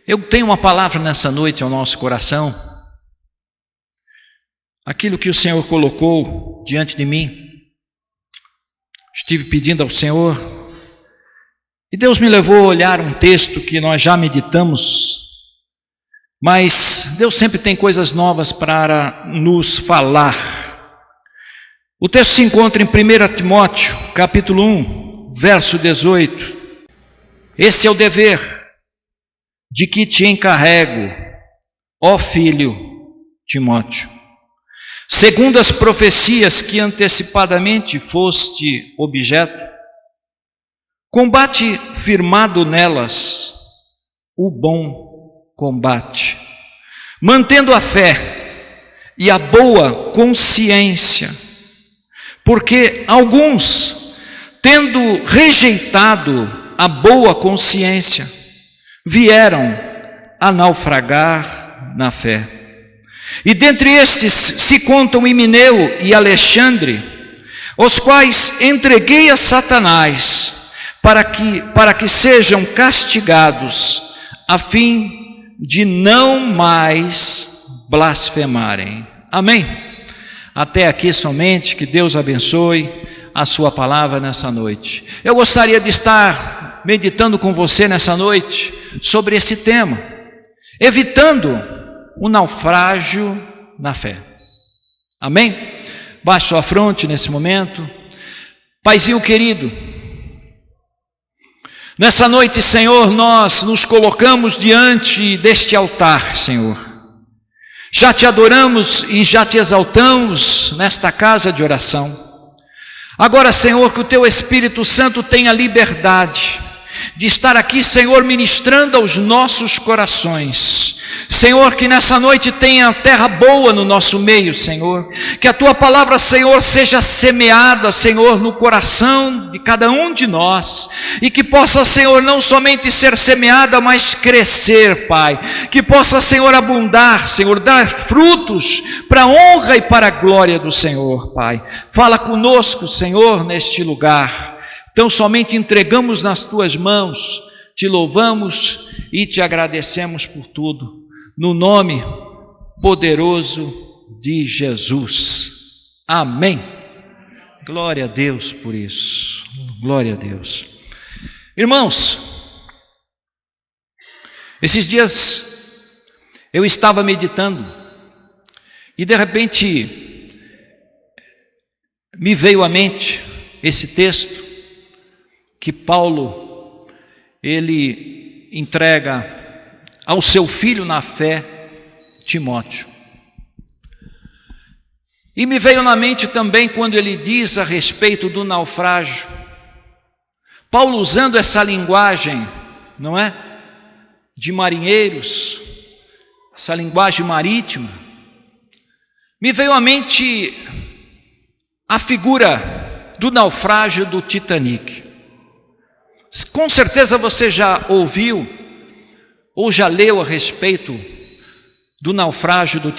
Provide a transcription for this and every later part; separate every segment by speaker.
Speaker 1: Eu tenho uma palavra nessa noite ao nosso coração. Aquilo que o Senhor colocou diante de mim, estive pedindo ao Senhor, e Deus me levou a olhar um texto que nós já meditamos, mas Deus sempre tem coisas novas para nos falar. O texto se encontra em 1 Timóteo, capítulo 1, verso 18. Esse é o dever de que te encarrego, ó filho Timóteo, segundo as profecias que antecipadamente foste objeto, combate firmado nelas o bom combate, mantendo a fé e a boa consciência, porque alguns, tendo rejeitado a boa consciência, vieram a naufragar na fé. E dentre estes se contam Himeneu e Alexandre, os quais entreguei a Satanás, para que sejam castigados, a fim de não mais blasfemarem. Amém? Até aqui somente, que Deus abençoe a sua palavra nessa noite. Eu gostaria de estar meditando com você nessa noite sobre esse tema, evitando o naufrágio na fé. Amém? Baixe sua fronte nesse momento. Paizinho querido, nessa noite, Senhor, nós nos colocamos diante deste altar, Senhor. Já te adoramos e já te exaltamos nesta casa de oração. Agora, Senhor, que o teu Espírito Santo tenha liberdade de estar aqui, Senhor, ministrando aos nossos corações. Senhor, que nessa noite tenha terra boa no nosso meio, Senhor. Que a tua palavra, Senhor, seja semeada, Senhor, no coração de cada um de nós. E que possa, Senhor, não somente ser semeada, mas crescer, Pai. Que possa, Senhor, abundar, Senhor, dar frutos para a honra e para a glória do Senhor, Pai. Fala conosco, Senhor, neste lugar. Então somente entregamos nas tuas mãos, te louvamos e te agradecemos por tudo, no nome poderoso de Jesus. Amém. Glória a Deus por isso. Glória a Deus. Irmãos, esses dias eu estava meditando e de repente me veio à mente esse texto que Paulo, ele entrega ao seu filho na fé, Timóteo. E me veio na mente também quando ele diz a respeito do naufrágio, Paulo usando essa linguagem, não é? De marinheiros, essa linguagem marítima, me veio à mente a figura do naufrágio do Titanic. Com certeza você já ouviu ou já leu a respeito do naufrágio do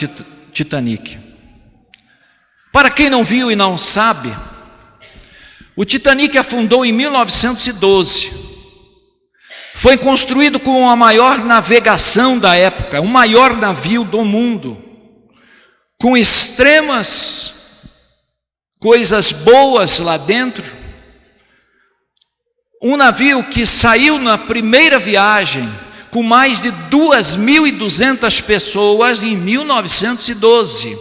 Speaker 1: Titanic. Para quem não viu e não sabe, o Titanic afundou em 1912. Foi construído com a maior navegação da época, o maior navio do mundo, com extremas coisas boas lá dentro. Um navio que saiu na primeira viagem com mais de 2.200 pessoas em 1912.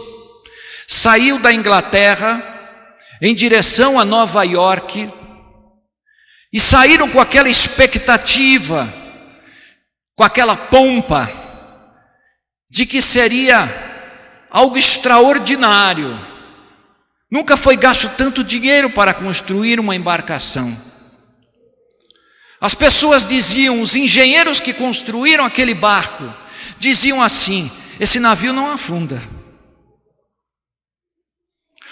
Speaker 1: Saiu da Inglaterra em direção a Nova York e saíram com aquela expectativa, com aquela pompa de que seria algo extraordinário. Nunca foi gasto tanto dinheiro para construir uma embarcação. As pessoas diziam, os engenheiros que construíram aquele barco, diziam assim: esse navio não afunda.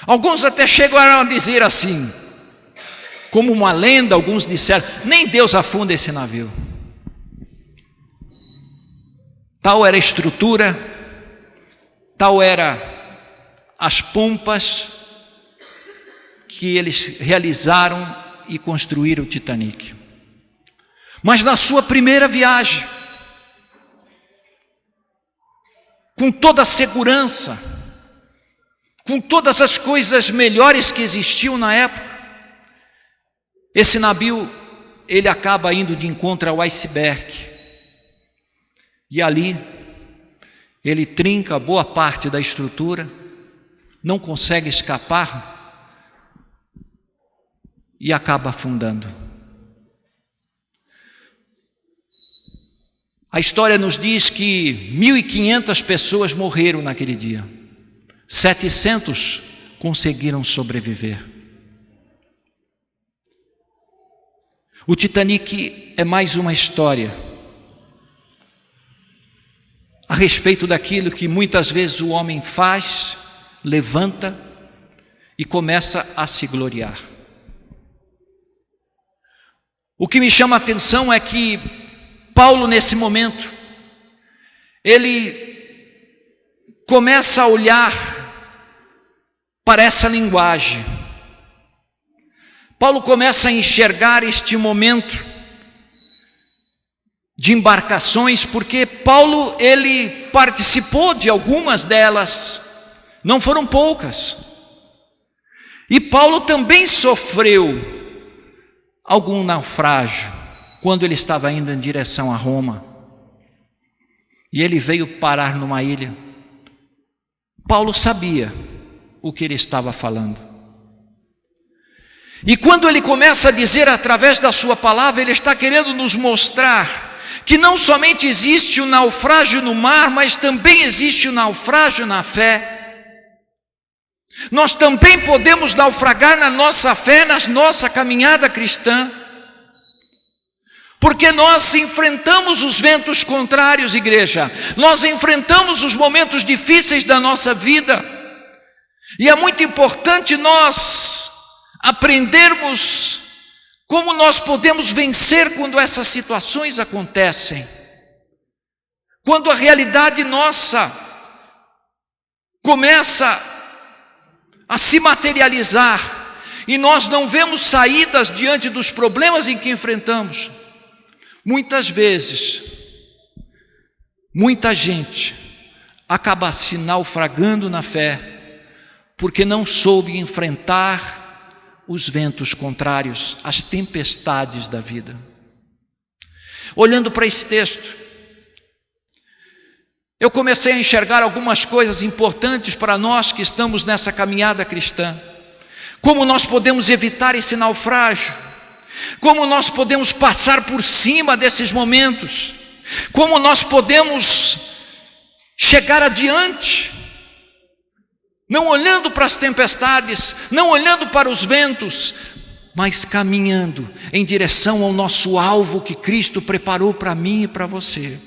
Speaker 1: Alguns até chegaram a dizer assim, como uma lenda, alguns disseram, nem Deus afunda esse navio. Tal era a estrutura, tal era as pompas que eles realizaram e construíram o Titanic. Mas na sua primeira viagem, com toda a segurança, com todas as coisas melhores que existiam na época. Esse navio, ele acaba indo de encontro ao iceberg, e ali ele trinca boa parte da estrutura, não consegue escapar e acaba afundando. A história nos diz que 1.500 pessoas morreram naquele dia, 700 conseguiram sobreviver. O Titanic é mais uma história a respeito daquilo que muitas vezes o homem faz, levanta e começa a se gloriar. O que me chama a atenção é que Paulo, nesse momento, ele começa a olhar para essa linguagem. Paulo começa a enxergar este momento de embarcações, porque Paulo, ele participou de algumas delas, não foram poucas. E Paulo também sofreu algum naufrágio quando ele estava indo em direção a Roma. E ele veio parar numa ilha. Paulo sabia o que ele estava falando. E quando ele começa a dizer através da sua palavra, ele está querendo nos mostrar que não somente existe o naufrágio no mar, mas também existe o naufrágio na fé. Nós também podemos naufragar na nossa fé, na nossa caminhada cristã, porque nós enfrentamos os ventos contrários, igreja. Nós enfrentamos os momentos difíceis da nossa vida, e é muito importante nós aprendermos como nós podemos vencer quando essas situações acontecem, quando a realidade nossa começa a se materializar e nós não vemos saídas diante dos problemas em que enfrentamos. Muitas vezes, muita gente acaba se naufragando na fé porque não soube enfrentar os ventos contrários, as tempestades da vida. Olhando para esse texto, eu comecei a enxergar algumas coisas importantes para nós que estamos nessa caminhada cristã. Como nós podemos evitar esse naufrágio, como nós podemos passar por cima desses momentos, como nós podemos chegar adiante, não olhando para as tempestades, não olhando para os ventos, mas caminhando em direção ao nosso alvo que Cristo preparou para mim e para você.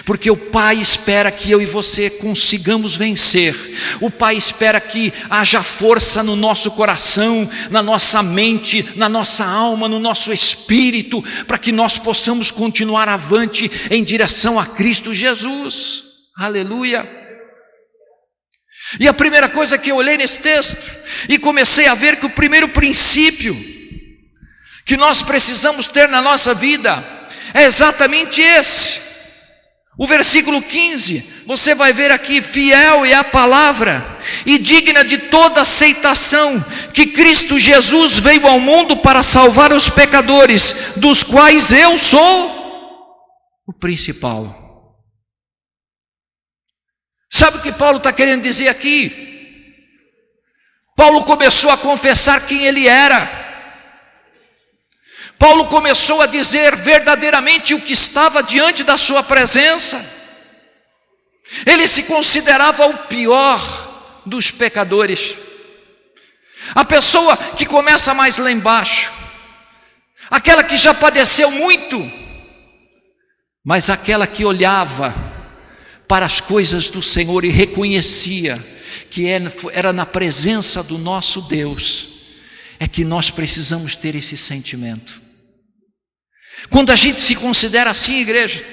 Speaker 1: Porque o Pai espera que eu e você consigamos vencer. O Pai espera que haja força no nosso coração, na nossa mente, na nossa alma, no nosso espírito, para que nós possamos continuar avante em direção a Cristo Jesus. Aleluia! E a primeira coisa que eu olhei nesse texto e comecei a ver que o primeiro princípio que nós precisamos ter na nossa vida é exatamente esse. O versículo 15, você vai ver aqui: fiel é a palavra e digna de toda aceitação, que Cristo Jesus veio ao mundo para salvar os pecadores, dos quais eu sou o principal. Sabe o que Paulo está querendo dizer aqui? Paulo começou a confessar quem ele era. Paulo começou a dizer verdadeiramente o que estava diante da sua presença. Ele se considerava o pior dos pecadores. A pessoa que começa mais lá embaixo, aquela que já padeceu muito, mas aquela que olhava para as coisas do Senhor e reconhecia que era na presença do nosso Deus, é que nós precisamos ter esse sentimento. Quando a gente se considera assim, igreja,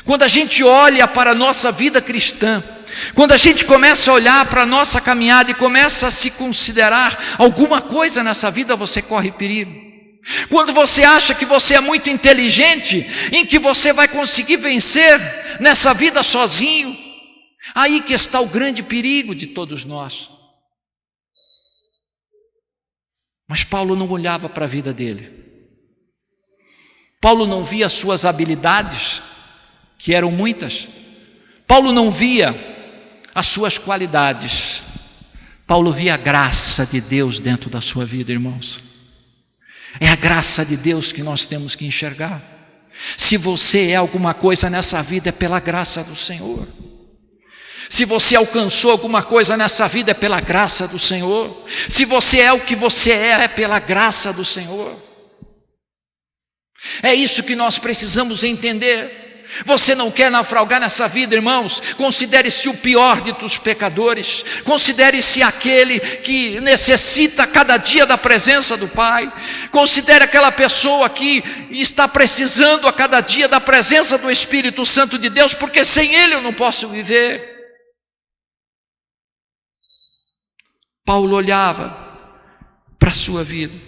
Speaker 1: quando a gente olha para a nossa vida cristã, quando a gente começa a olhar para a nossa caminhada e começa a se considerar alguma coisa nessa vida, você corre perigo. Quando você acha que você é muito inteligente, em que você vai conseguir vencer nessa vida sozinho, Aí que está o grande perigo de todos nós. Mas Paulo não olhava para a vida dele. Paulo não via as suas habilidades, que eram muitas. Paulo não via as suas qualidades. Paulo via a graça de Deus dentro da sua vida, irmãos. É a graça de Deus que nós temos que enxergar. Se você é alguma coisa nessa vida, é pela graça do Senhor. Se você alcançou alguma coisa nessa vida, é pela graça do Senhor. Se você é o que você é pela graça do Senhor. É isso que nós precisamos entender. Você não quer naufragar nessa vida, irmãos? Considere-se o pior de dos pecadores. Considere-se aquele que necessita cada dia da presença do Pai. Considere aquela pessoa que está precisando a cada dia da presença do Espírito Santo de Deus, porque sem Ele eu não posso viver. Paulo olhava para a sua vida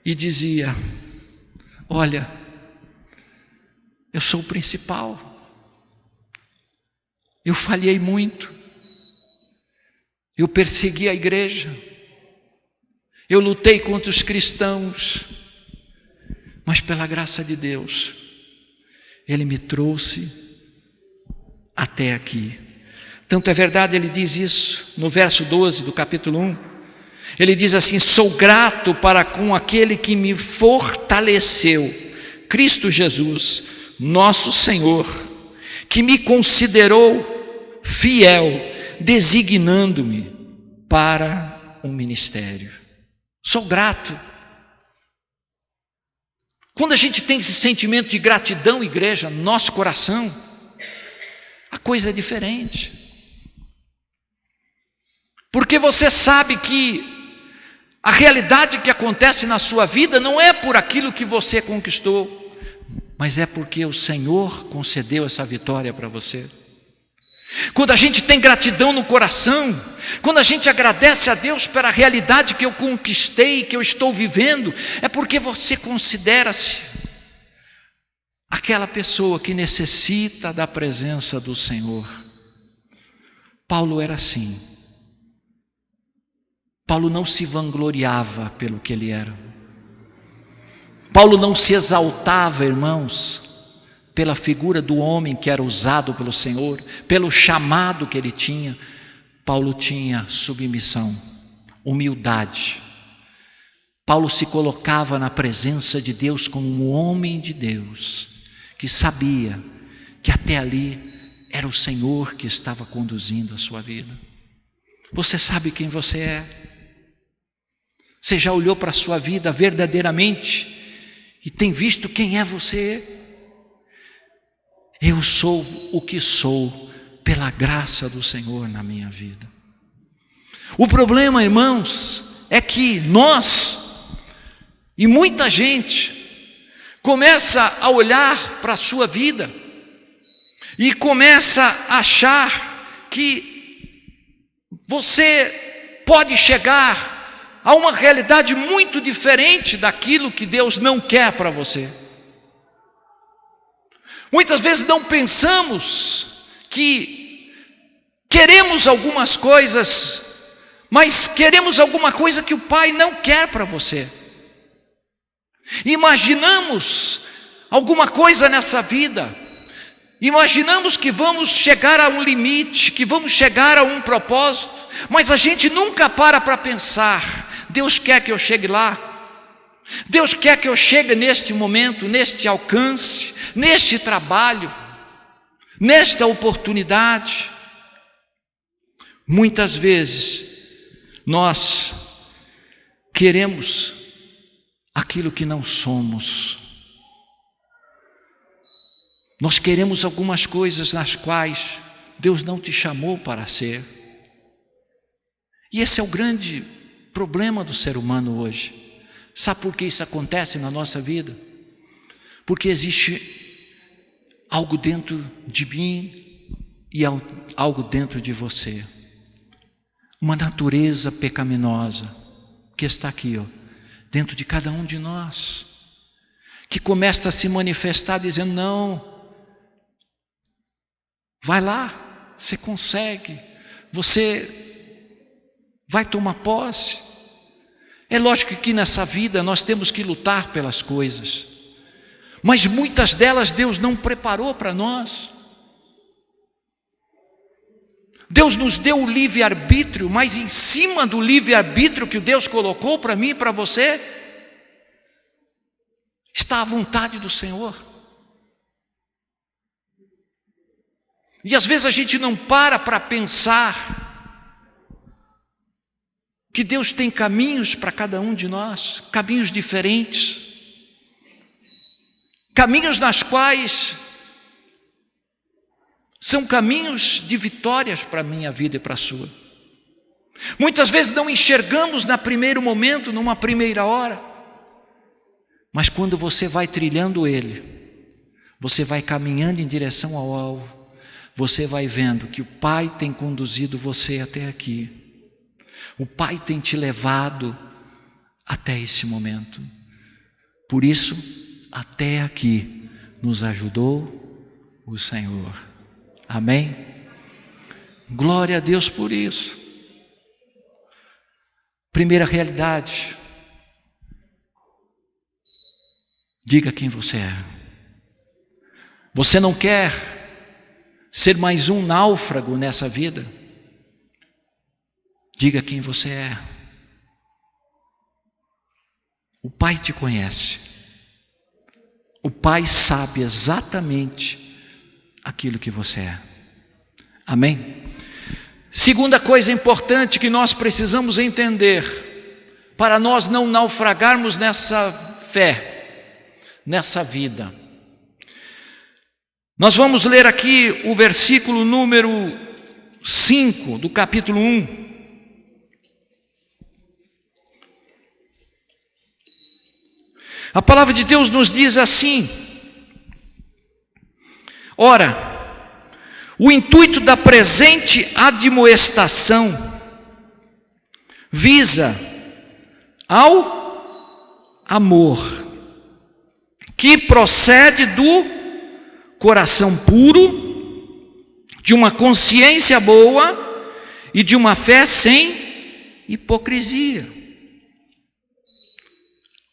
Speaker 1: e dizia: olha, eu sou o principal, eu falhei muito, eu persegui a igreja, eu lutei contra os cristãos, mas pela graça de Deus, Ele me trouxe até aqui. Tanto é verdade, ele diz isso no verso 12 do capítulo 1. Ele diz assim: sou grato para com aquele que me fortaleceu, Cristo Jesus, nosso Senhor, que me considerou fiel, designando-me para um ministério. Sou grato. Quando a gente tem esse sentimento de gratidão, igreja, no nosso coração, a coisa é diferente. Porque você sabe que a realidade que acontece na sua vida não é por aquilo que você conquistou, mas é porque o Senhor concedeu essa vitória para você. Quando a gente tem gratidão no coração, quando a gente agradece a Deus pela realidade que eu conquistei, que eu estou vivendo, é porque você considera-se aquela pessoa que necessita da presença do Senhor. Paulo era assim. Paulo não se vangloriava pelo que ele era. Paulo não se exaltava, irmãos, pela figura do homem que era usado pelo Senhor, pelo chamado que ele tinha. Paulo tinha submissão, humildade. Paulo se colocava na presença de Deus como um homem de Deus, que sabia que até ali era o Senhor que estava conduzindo a sua vida. Você sabe quem você é? Você já olhou para a sua vida verdadeiramente e tem visto quem é você? Eu sou o que sou pela graça do Senhor na minha vida. O problema, irmãos, é que nós e muita gente começa a olhar para a sua vida e começa a achar que você pode chegar a uma realidade muito diferente daquilo que Deus não quer para você. Muitas vezes não pensamos que queremos algumas coisas, mas queremos alguma coisa que o Pai não quer para você. Imaginamos alguma coisa nessa vida, imaginamos que vamos chegar a um limite, que vamos chegar a um propósito, mas a gente nunca para pensar: Deus quer que eu chegue lá? Deus quer que eu chegue neste momento, neste alcance, neste trabalho, nesta oportunidade? Muitas vezes nós queremos aquilo que não somos. Nós queremos algumas coisas nas quais Deus não te chamou para ser. E esse é o grande problema do ser humano hoje. Sabe por que isso acontece na nossa vida? Porque existe algo dentro de mim e algo dentro de você. Uma natureza pecaminosa que está aqui, dentro de cada um de nós, que começa a se manifestar dizendo: não, vai lá, você consegue, você vai tomar posse. É lógico que nessa vida nós temos que lutar pelas coisas, mas muitas delas Deus não preparou para nós. Deus nos deu o livre-arbítrio, mas em cima do livre-arbítrio que Deus colocou para mim e para você, está a vontade do Senhor. E às vezes a gente não para pensar que Deus tem caminhos para cada um de nós, caminhos diferentes, caminhos nas quais são caminhos de vitórias para a minha vida e para a sua. Muitas vezes não enxergamos no primeiro momento, numa primeira hora, mas quando você vai trilhando ele, você vai caminhando em direção ao alvo, você vai vendo que o Pai tem conduzido você até aqui, o Pai tem te levado até esse momento. Por isso, até aqui nos ajudou o Senhor. Amém? Glória a Deus por isso. Primeira realidade. Diga quem você é. Você não quer ser mais um náufrago nessa vida? Diga quem você é. O Pai te conhece. O Pai sabe exatamente aquilo que você é. Amém? Segunda coisa importante que nós precisamos entender, para nós não naufragarmos nessa fé, nessa vida. Nós vamos ler aqui o versículo número 5 do capítulo 1. A palavra de Deus nos diz assim: ora, o intuito da presente admoestação visa ao amor, que procede do coração puro, de uma consciência boa e de uma fé sem hipocrisia.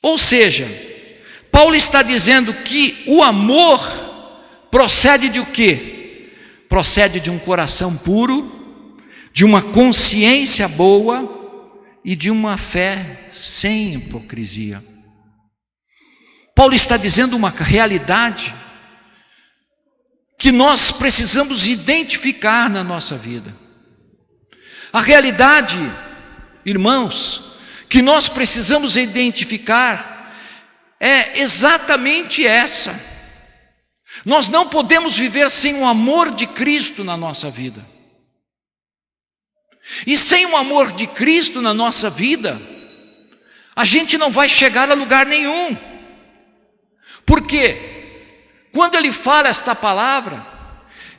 Speaker 1: Ou seja, Paulo está dizendo que o amor procede de o quê? Procede de um coração puro, de uma consciência boa e de uma fé sem hipocrisia. Paulo está dizendo uma realidade que nós precisamos identificar na nossa vida. A realidade, irmãos, que nós precisamos identificar é exatamente essa. Nós não podemos viver sem o amor de Cristo na nossa vida. E sem o amor de Cristo na nossa vida, a gente não vai chegar a lugar nenhum. Porque quando ele fala esta palavra,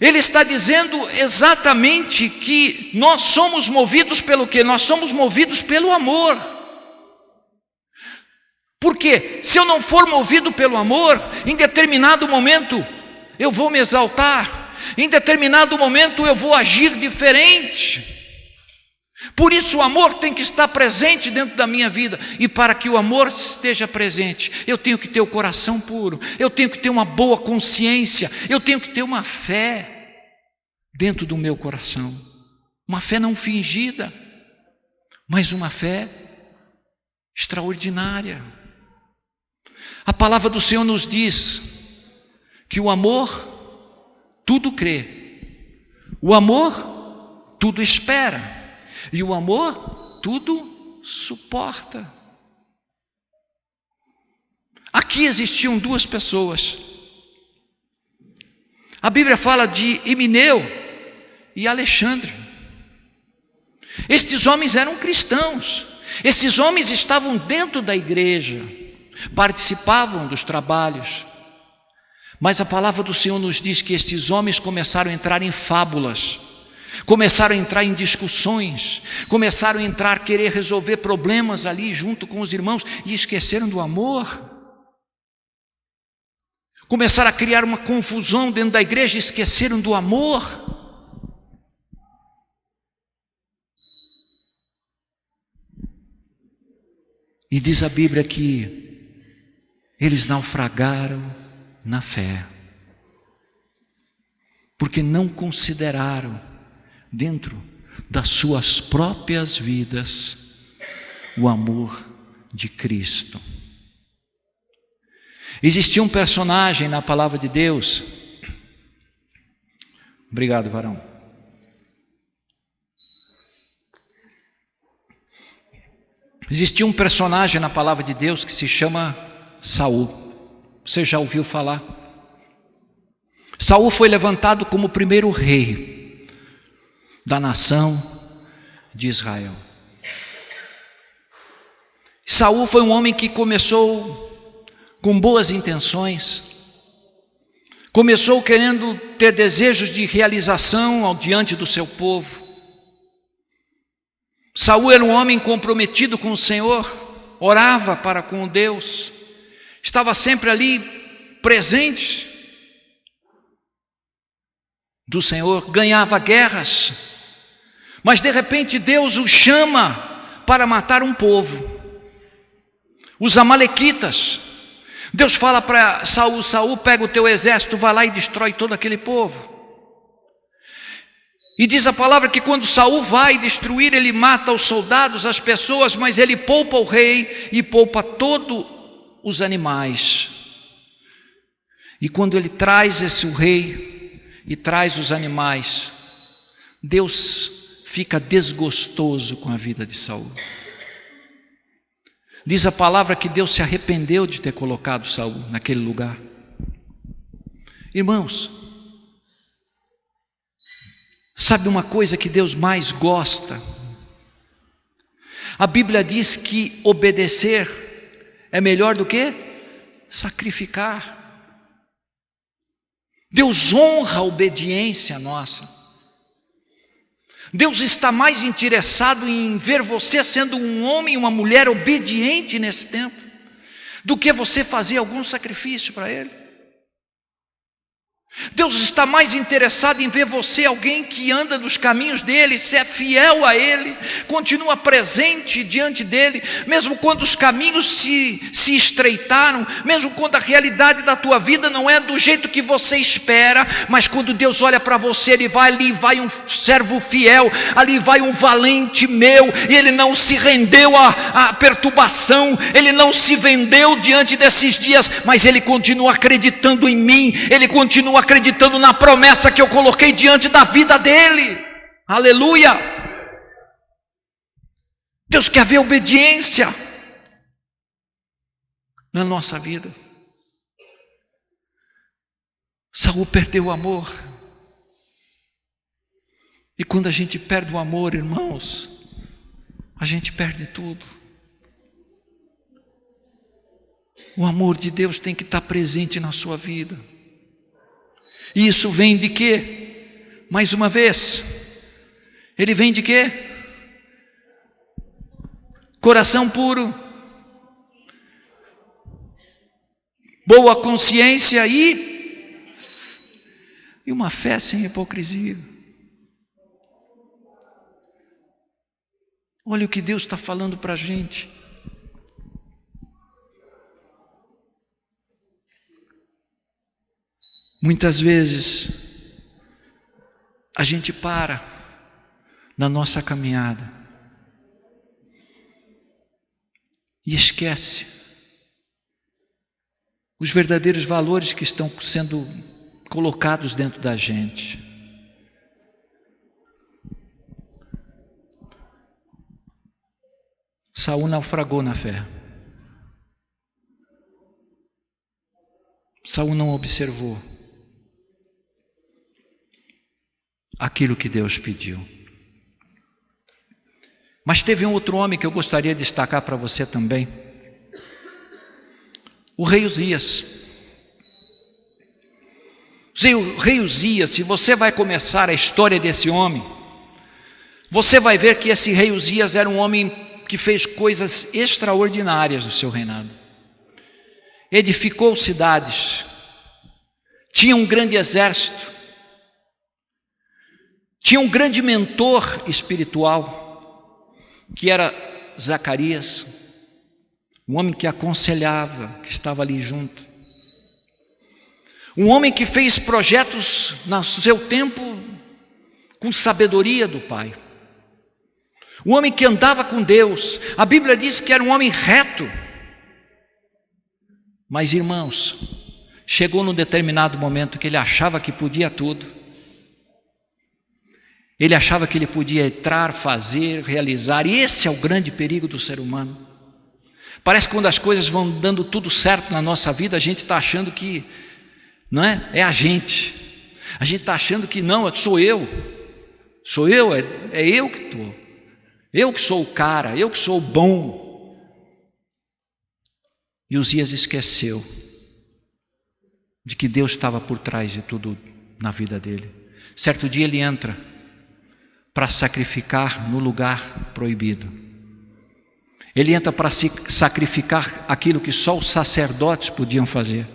Speaker 1: ele está dizendo exatamente que nós somos movidos pelo quê? Nós somos movidos pelo amor. Porque se eu não for movido pelo amor, em determinado momento eu vou me exaltar, em determinado momento eu vou agir diferente. Por isso o amor tem que estar presente dentro da minha vida, e para que o amor esteja presente, eu tenho que ter o coração puro, eu tenho que ter uma boa consciência, eu tenho que ter uma fé dentro do meu coração, uma fé não fingida, mas uma fé extraordinária. A palavra do Senhor nos diz que o amor tudo crê, o amor tudo espera, e o amor tudo suporta. Aqui existiam duas pessoas. A Bíblia fala de Himeneu e Alexandre. Estes homens eram cristãos. Esses homens estavam dentro da igreja, participavam dos trabalhos. Mas a palavra do Senhor nos diz que estes homens começaram a entrar em fábulas, começaram a entrar em discussões, começaram a querer resolver problemas ali junto com os irmãos, e esqueceram do amor. Começaram a criar uma confusão dentro da igreja, esqueceram do amor. E diz a Bíblia que eles naufragaram na fé, porque não consideraram dentro das suas próprias vidas o amor de Cristo. Existia um personagem na palavra de Deus. Obrigado, varão. Existia um personagem na palavra de Deus que se chama Saul. Você já ouviu falar? Saul foi levantado como o primeiro rei da nação de Israel. Saul foi um homem que começou com boas intenções, começou querendo ter desejos de realização diante do seu povo. Saul era um homem comprometido com o Senhor, orava para com Deus, estava sempre ali presente do Senhor, ganhava guerras, mas de repente Deus o chama para matar um povo, os amalequitas. Deus fala para Saul: Saul, pega o teu exército, vai lá e destrói todo aquele povo. E diz a palavra que quando Saul vai destruir, ele mata os soldados, as pessoas, mas ele poupa o rei e poupa todos os animais. E quando ele traz o rei e traz os animais, Deus fica desgostoso com a vida de Saul. Diz a palavra que Deus se arrependeu de ter colocado Saul naquele lugar. Irmãos, sabe uma coisa que Deus mais gosta? A Bíblia diz que obedecer é melhor do que sacrificar. Deus honra a obediência nossa. Deus está mais interessado em ver você sendo um homem e uma mulher obediente nesse tempo, do que você fazer algum sacrifício para Ele. Deus está mais interessado em ver você alguém que anda nos caminhos dele, se é fiel a ele, continua presente diante dele, mesmo quando os caminhos se estreitaram, mesmo quando a realidade da tua vida não é do jeito que você espera, mas quando Deus olha para você, ele vai ali, vai um servo fiel, ali vai um valente meu, e ele não se rendeu à perturbação, ele não se vendeu diante desses dias, mas ele continua acreditando em mim, ele continua acreditando na promessa que eu coloquei diante da vida dele. Aleluia! Deus quer ver obediência na nossa vida. Saul perdeu o amor. E quando a gente perde o amor, irmãos, a gente perde tudo. O amor de Deus tem que estar presente na sua vida. E isso vem de quê? Mais uma vez, ele vem de quê? Coração puro, boa consciência e uma fé sem hipocrisia. Olha o que Deus está falando para a gente. Muitas vezes a gente para na nossa caminhada e esquece os verdadeiros valores que estão sendo colocados dentro da gente. Saul naufragou na fé. Saul não observou aquilo que Deus pediu. Mas teve um outro homem que eu gostaria de destacar para você também. O rei Uzias. O rei Uzias, se você vai começar a história desse homem, você vai ver que esse rei Uzias era um homem que fez coisas extraordinárias no seu reinado. Edificou cidades, tinha um grande exército, tinha um grande mentor espiritual, que era Zacarias. um homem que aconselhava, que estava ali junto, um homem que fez projetos no seu tempo com sabedoria do Pai, um homem que andava com Deus. A Bíblia diz que era um homem reto. Mas, irmãos, chegou num determinado momento que ele achava que podia tudo. Ele achava que ele podia entrar, fazer, realizar. E esse é o grande perigo do ser humano. Parece que quando as coisas vão dando tudo certo na nossa vida, a gente está achando que, não é? É a gente. A gente está achando que não, sou eu. Sou eu, é eu que estou. Eu que sou o cara, eu que sou o bom. E Uzias esqueceu de que Deus estava por trás de tudo na vida dele. Certo dia ele entra para sacrificar no lugar proibido. Ele entra para sacrificar aquilo que só os sacerdotes podiam fazer.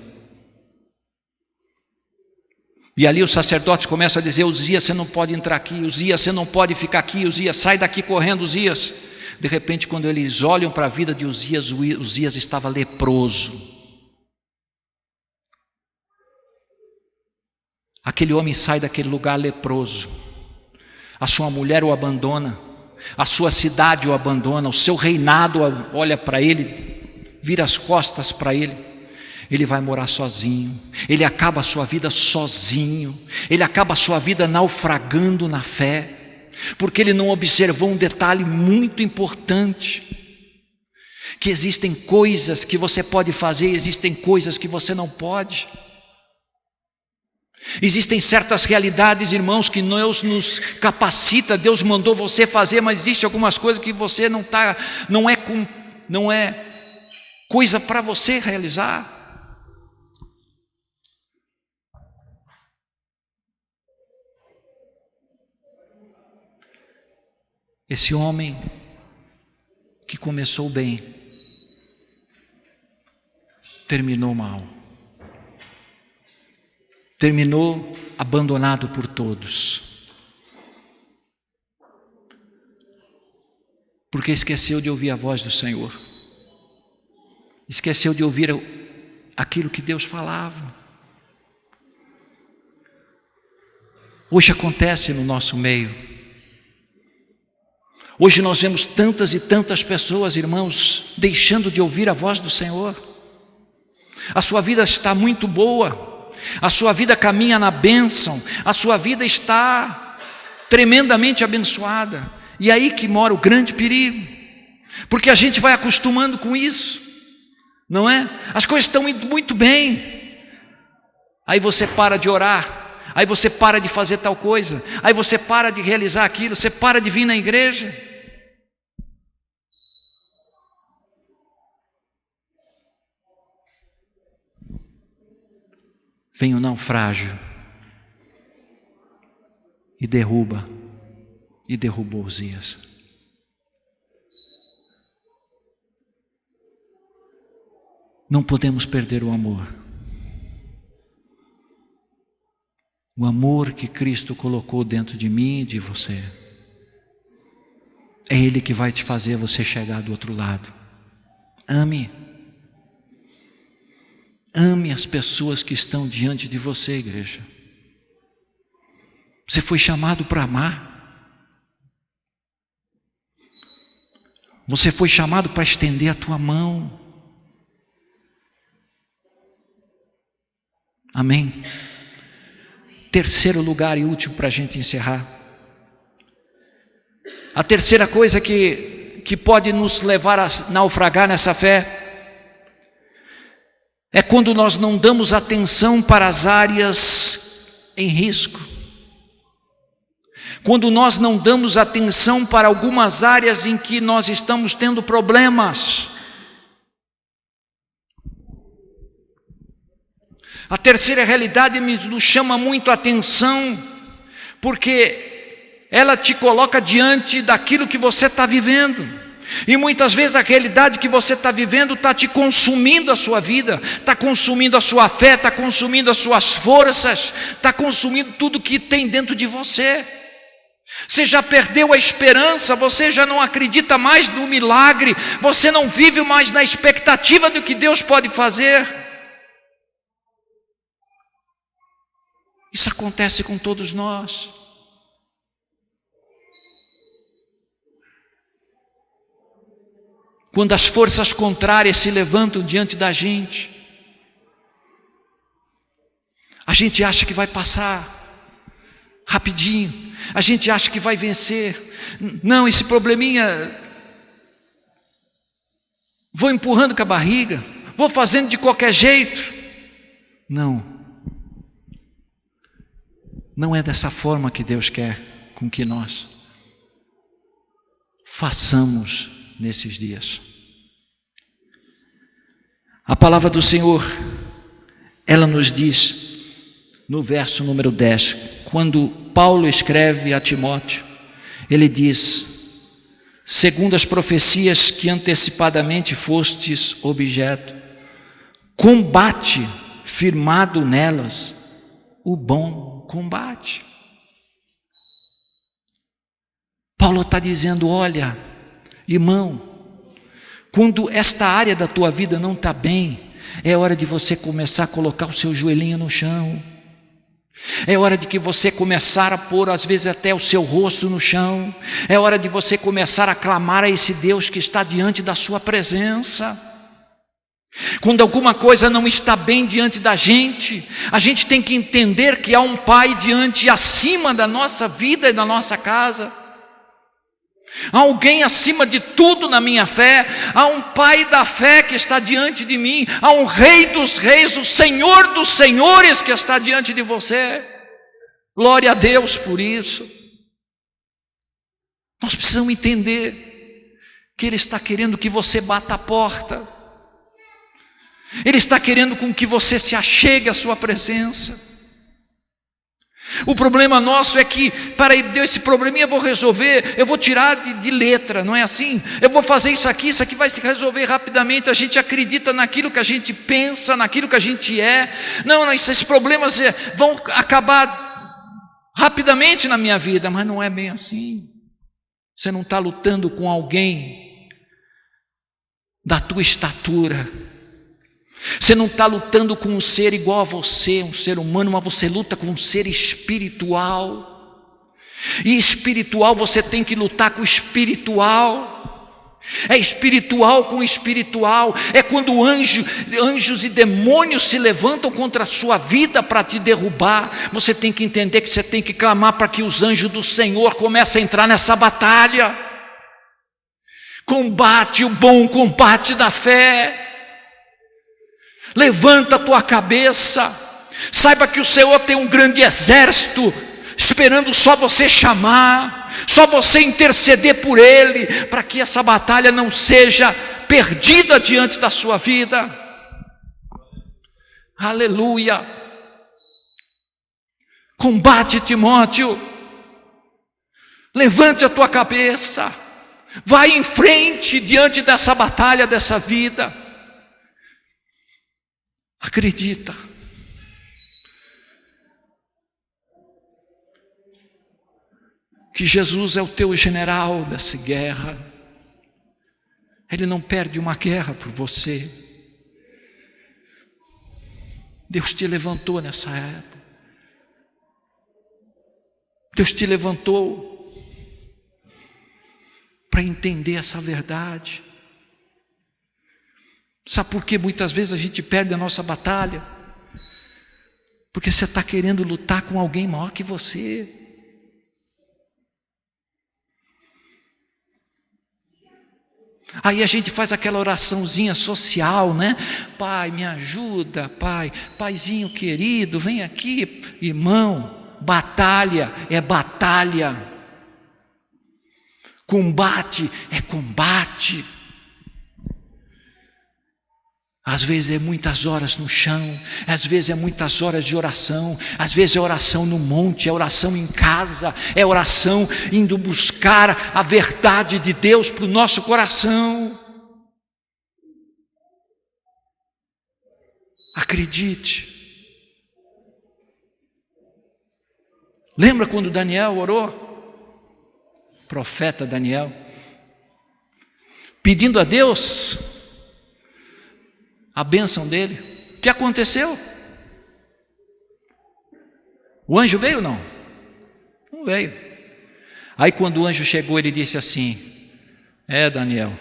Speaker 1: E ali os sacerdotes começam a dizer: Uzias, você não pode entrar aqui, Uzias, você não pode ficar aqui, Uzias, sai daqui correndo, Uzias. De repente, quando eles olham para a vida de Uzias, Uzias estava leproso. Aquele homem sai daquele lugar leproso. A sua mulher o abandona, a sua cidade o abandona, o seu reinado olha para ele, vira as costas para ele. Ele vai morar sozinho, ele acaba a sua vida sozinho, ele acaba a sua vida naufragando na fé, porque ele não observou um detalhe muito importante, que existem coisas que você pode fazer, existem coisas que você não pode. Existem certas realidades, irmãos, que Deus nos capacita, Deus mandou você fazer, mas existe algumas coisas que você não é coisa para você realizar. Esse homem que começou bem, terminou mal. Terminou abandonado por todos. Porque esqueceu de ouvir a voz do Senhor. Esqueceu de ouvir aquilo que Deus falava. Hoje acontece no nosso meio. Hoje nós vemos tantas e tantas pessoas, irmãos, deixando de ouvir a voz do Senhor. A sua vida está muito boa, a sua vida caminha na bênção, a sua vida está tremendamente abençoada. E aí que mora o grande perigo, porque a gente vai acostumando com isso, não é? As coisas estão indo muito bem, aí você para de orar, aí você para de fazer tal coisa, aí você para de realizar aquilo, você para de vir na igreja. Vem o naufrágio e derrubou Uzias. Não podemos perder o amor. O amor que Cristo colocou dentro de mim e de você. É Ele que vai te fazer você chegar do outro lado. Ame. Ame as pessoas que estão diante de você, igreja. Você foi chamado para amar. Você foi chamado para estender a tua mão. Amém? Terceiro lugar e último para a gente encerrar. A terceira coisa que pode nos levar a naufragar nessa fé é quando nós não damos atenção para as áreas em risco. Quando nós não damos atenção para algumas áreas em que nós estamos tendo problemas. A terceira realidade nos chama muito a atenção, porque ela te coloca diante daquilo que você está vivendo. E muitas vezes a realidade que você está vivendo está te consumindo a sua vida, está consumindo a sua fé, está consumindo as suas forças, está consumindo tudo que tem dentro de você. Você já perdeu a esperança, você já não acredita mais no milagre, você não vive mais na expectativa do que Deus pode fazer. Isso acontece com todos nós. Quando as forças contrárias se levantam diante da gente, a gente acha que vai passar rapidinho, a gente acha que vai vencer. Não, esse probleminha, vou empurrando com a barriga, vou fazendo de qualquer jeito. Não é dessa forma que Deus quer com que nós façamos nesses dias. A palavra do Senhor, ela nos diz no verso número 10, quando Paulo escreve a Timóteo, ele diz: segundo as profecias que antecipadamente fostes objeto, combate firmado nelas o bom combate. Paulo está dizendo: olha, irmão, quando esta área da tua vida não está bem, é hora de você começar a colocar o seu joelhinho no chão. É hora de que você começar a pôr às vezes até o seu rosto no chão. É hora de você começar a clamar a esse Deus que está diante da sua presença. Quando alguma coisa não está bem diante da gente, a gente tem que entender que há um Pai diante, acima da nossa vida e da nossa casa. Há alguém acima de tudo na minha fé, há um Pai da fé que está diante de mim, há um Rei dos reis, o Senhor dos senhores que está diante de você. Glória a Deus por isso. Nós precisamos entender que Ele está querendo que você bata a porta, Ele está querendo com que você se achegue à sua presença. O problema nosso é que, para esse probleminha eu vou resolver, eu vou tirar de letra, não é assim? Eu vou fazer isso aqui vai se resolver rapidamente. A gente acredita naquilo que a gente pensa, naquilo que a gente é. Não, esses problemas vão acabar rapidamente na minha vida, mas não é bem assim. Você não está lutando com alguém da tua estatura. Você não está lutando com um ser igual a você, um ser humano, mas você luta com um ser espiritual. E espiritual, você tem que lutar com o espiritual. É espiritual com espiritual. É quando anjos e demônios se levantam contra a sua vida para te derrubar. Você tem que entender que você tem que clamar para que os anjos do Senhor comecem a entrar nessa batalha. Combate o bom combate da fé. Levanta a tua cabeça, saiba que o Senhor tem um grande exército esperando só você chamar, só você interceder por Ele, para que essa batalha não seja perdida diante da sua vida. Aleluia. Combate, Timóteo, levante a tua cabeça, vai em frente diante dessa batalha dessa vida. Acredita. Que Jesus é o teu general dessa guerra. Ele não perde uma guerra por você. Deus te levantou nessa época. Deus te levantou para entender essa verdade. Sabe por que muitas vezes a gente perde a nossa batalha? Porque você está querendo lutar com alguém maior que você. Aí a gente faz aquela oraçãozinha social, né? Pai, me ajuda, Pai, Paizinho querido, vem aqui, irmão. Batalha é batalha. Combate é combate. Às vezes é muitas horas no chão, às vezes é muitas horas de oração, às vezes é oração no monte, é oração em casa, é oração indo buscar a verdade de Deus para o nosso coração. Acredite. Lembra quando Daniel orou? profeta Daniel, pedindo a Deus a bênção dele. O que aconteceu? O anjo veio ou não? Não veio. Aí quando o anjo chegou, ele disse assim: Daniel,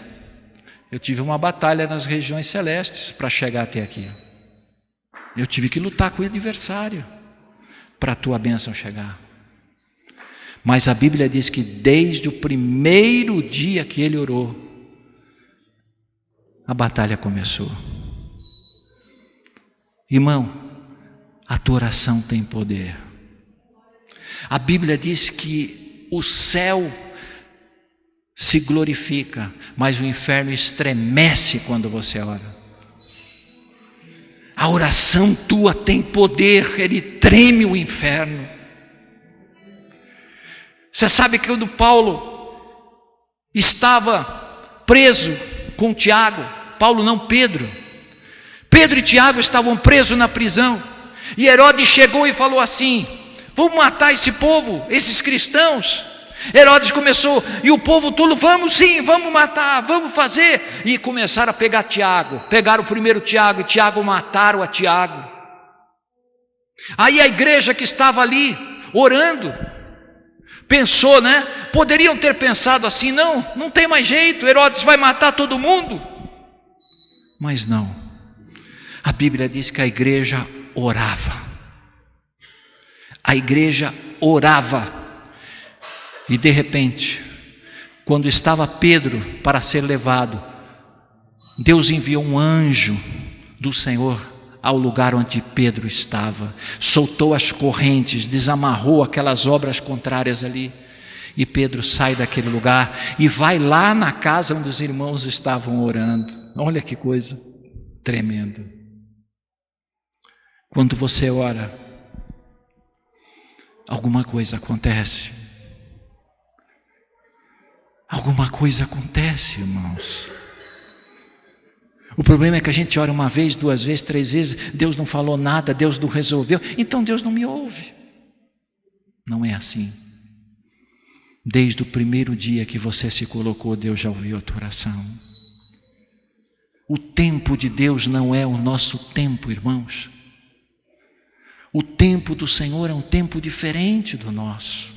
Speaker 1: eu tive uma batalha nas regiões celestes para chegar até aqui. Eu tive que lutar com o adversário para a tua bênção chegar. Mas a Bíblia diz que desde o primeiro dia que ele orou, a batalha começou. Irmão, a tua oração tem poder. A Bíblia diz que o céu se glorifica, mas o inferno estremece quando você ora. A oração tua tem poder, ele treme o inferno. Você sabe que quando Paulo estava preso com Tiago, Paulo não, Pedro e Tiago estavam presos na prisão, e Herodes chegou e falou assim: vamos matar esse povo, esses cristãos. Herodes começou, e o povo todo: vamos sim, vamos matar, vamos fazer. E começaram a pegar Tiago, pegaram o primeiro Tiago, e Tiago mataram a Tiago. Aí a igreja que estava ali orando pensou, poderiam ter pensado assim: não tem mais jeito, Herodes vai matar todo mundo. Mas não, a Bíblia diz que a igreja orava. A igreja orava. E de repente, quando estava Pedro para ser levado, Deus enviou um anjo do Senhor ao lugar onde Pedro estava, soltou as correntes, desamarrou aquelas obras contrárias ali, e Pedro sai daquele lugar e vai lá na casa onde os irmãos estavam orando. Olha que coisa tremenda. Quando você ora, alguma coisa acontece. Alguma coisa acontece, irmãos. O problema é que a gente ora uma vez, duas vezes, três vezes, Deus não falou nada, Deus não resolveu, então Deus não me ouve. Não é assim. Desde o primeiro dia que você se colocou, Deus já ouviu a tua oração. O tempo de Deus não é o nosso tempo, irmãos. O tempo do Senhor é um tempo diferente do nosso.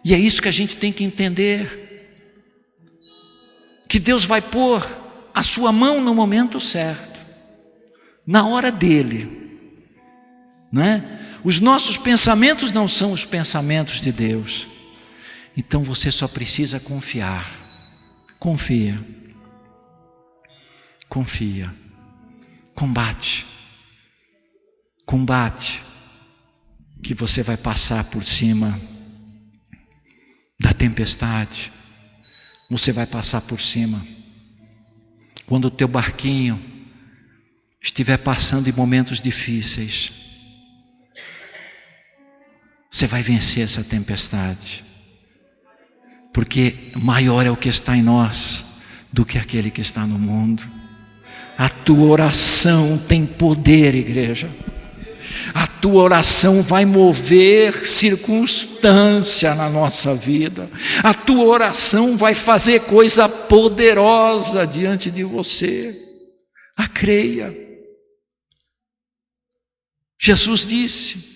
Speaker 1: E é isso que a gente tem que entender, que Deus vai pôr a sua mão no momento certo, na hora dele, Os nossos pensamentos não são os pensamentos de Deus. Então você só precisa confiar. Confia, combate, que você vai passar por cima da tempestade, você vai passar por cima. Quando o teu barquinho estiver passando em momentos difíceis, você vai vencer essa tempestade, porque maior é o que está em nós do que aquele que está no mundo. A tua oração tem poder, igreja. A tua oração vai mover circunstância na nossa vida. A tua oração vai fazer coisa poderosa diante de você. Creia. Jesus disse: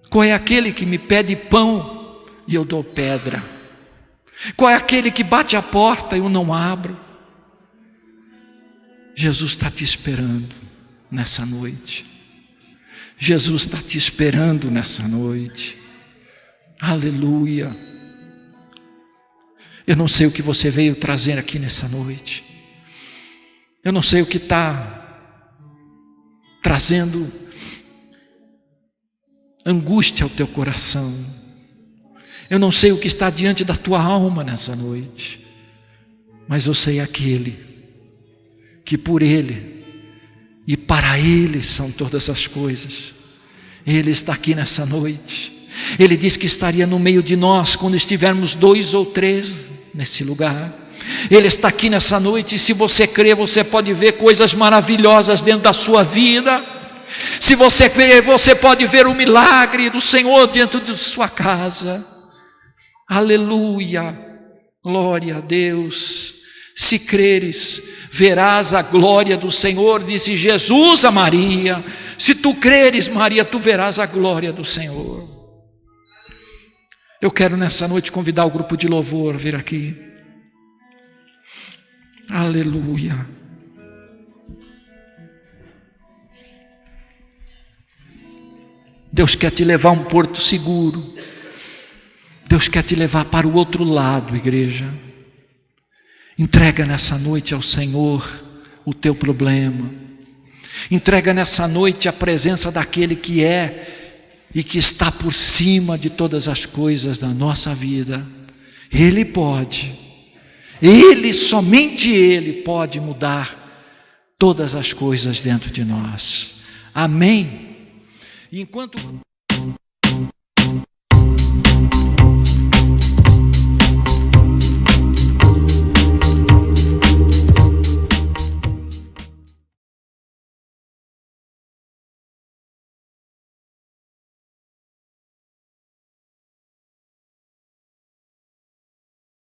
Speaker 1: qual é aquele que me pede pão e eu dou pedra? Qual é aquele que bate a porta e eu não abro? Jesus está te esperando nessa noite. Jesus está te esperando nessa noite. Aleluia. Eu não sei o que você veio trazer aqui nessa noite. Eu não sei o que está trazendo angústia ao teu coração. Eu não sei o que está diante da tua alma nessa noite. Mas eu sei aquele que por Ele e para Ele são todas as coisas. Ele está aqui nessa noite. Ele disse que estaria no meio de nós quando estivermos 2 ou 3 nesse lugar. Ele está aqui nessa noite, e se você crer, você pode ver coisas maravilhosas dentro da sua vida. Se você crer, você pode ver o milagre do Senhor dentro de sua casa. Aleluia, glória a Deus. Se creres, verás a glória do Senhor, disse Jesus a Maria. Se tu creres, Maria, tu verás a glória do Senhor. Eu quero nessa noite convidar o grupo de louvor a vir aqui. Aleluia. Deus quer te levar a um porto seguro. Deus quer te levar para o outro lado, igreja. Entrega nessa noite ao Senhor o teu problema. Entrega nessa noite a presença daquele que é e que está por cima de todas as coisas da nossa vida. Ele pode. Ele, somente Ele pode mudar todas as coisas dentro de nós. Amém? E enquanto